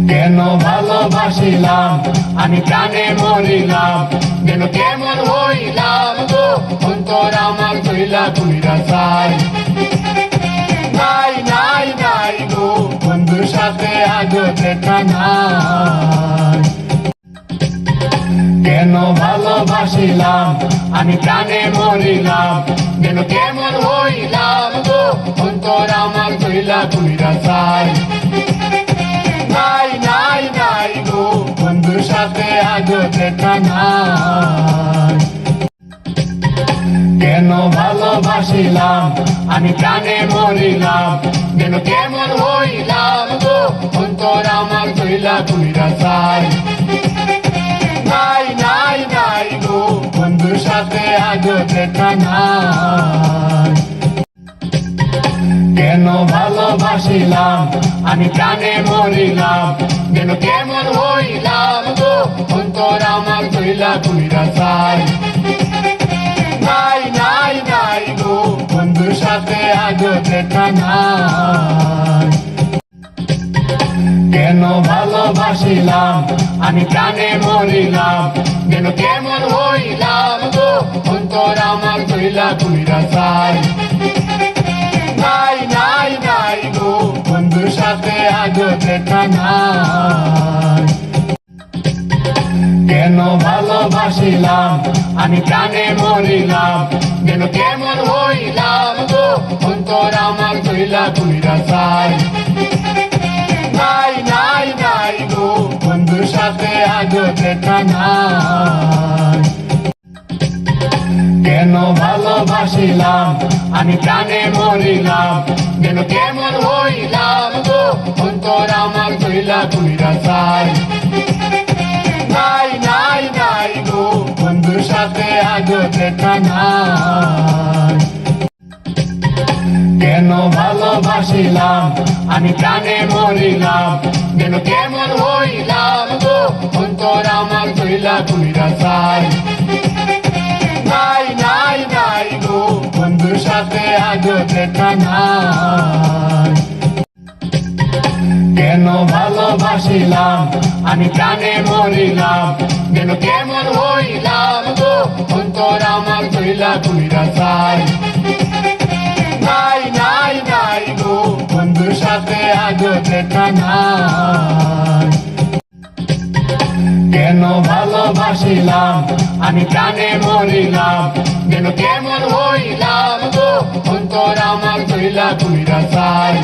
কেন ভালোবাসিলাম আমি প্রাণে মরিলাম, যেন কেমন হইলাম গো অন্তর আমার চইলা কইরা চাই। নাই নাই নাই গো বন্ধুর সাথে আজও দেখা নাই। কেন ভালোবাসিলাম আমি প্রাণে মরিলাম, যেন কেমন হইলাম গো অন্তর আমার চইলা কইরা চাই। নাই নাই নাই গো বন্ধুর সাথে আজও দেখা নাই। কেন ভালোবাসিলাম আমি প্রাণে মরিলাম, যেন কেমন হইলাম গো অন্তর আমার চইলা কইরা চাই। নাই নাই নাই গো বন্ধুর সাথে আজও দেখা নাই। কেন ভালোবাসিলাম আমি প্রাণে মরিলাম, যেন কেমন হইলাম গো অন্তর আমার চইলা কইরা চাই। নাই নাই নাই গো বন্ধুর সাথে আজও দেখা নাই। কেন ভালোবাসিলাম আমি প্রাণে মরিলাম, যেন কেমন হইলাম গো অন্তর আমার চইলা কইরা চাই। নাই নাই নাই গো বন্ধুর সাথে আজও দেখা নাই। কেন ভালোবাসিলাম আমি প্রাণে মরিলাম, যেন কেমন হইলাম গো অন্তর আমার চইলা কইরা চাই। নাই নাই নাই গো বন্ধুর সাথে আজও দেখা নাই। কেন ভালোবাসিলাম আমি প্রাণে মরিলাম, যেন কেমন হইলাম গো অন্তর আমার চইলা কইরা চাই। নাই নাই নাই গো বন্ধুর সাথে আজও দেখা নাই। কেন ভালোবাসিলাম আমি প্রাণে মরিলাম, যেন কেমন হইলাম গো অন্তর আমার চইলা কইরা চাই। নাই নাই নাই গো বন্ধুর সাথে আজও দেখা নাই। কেন ভালোবাসিলাম আমি প্রাণে মরিলাম, যেন কেমন হইলাম গো অন্তর আমার চইলা কইরা চাই। নাই নাই নাই গো বন্ধুর সাথে আজও দেখা নাই। কেন ভালোবাসিলাম আমি প্রাণে মরিলাম, যেন কেমন হইলাম গো অন্তর আমার চইলা কইরা চাই।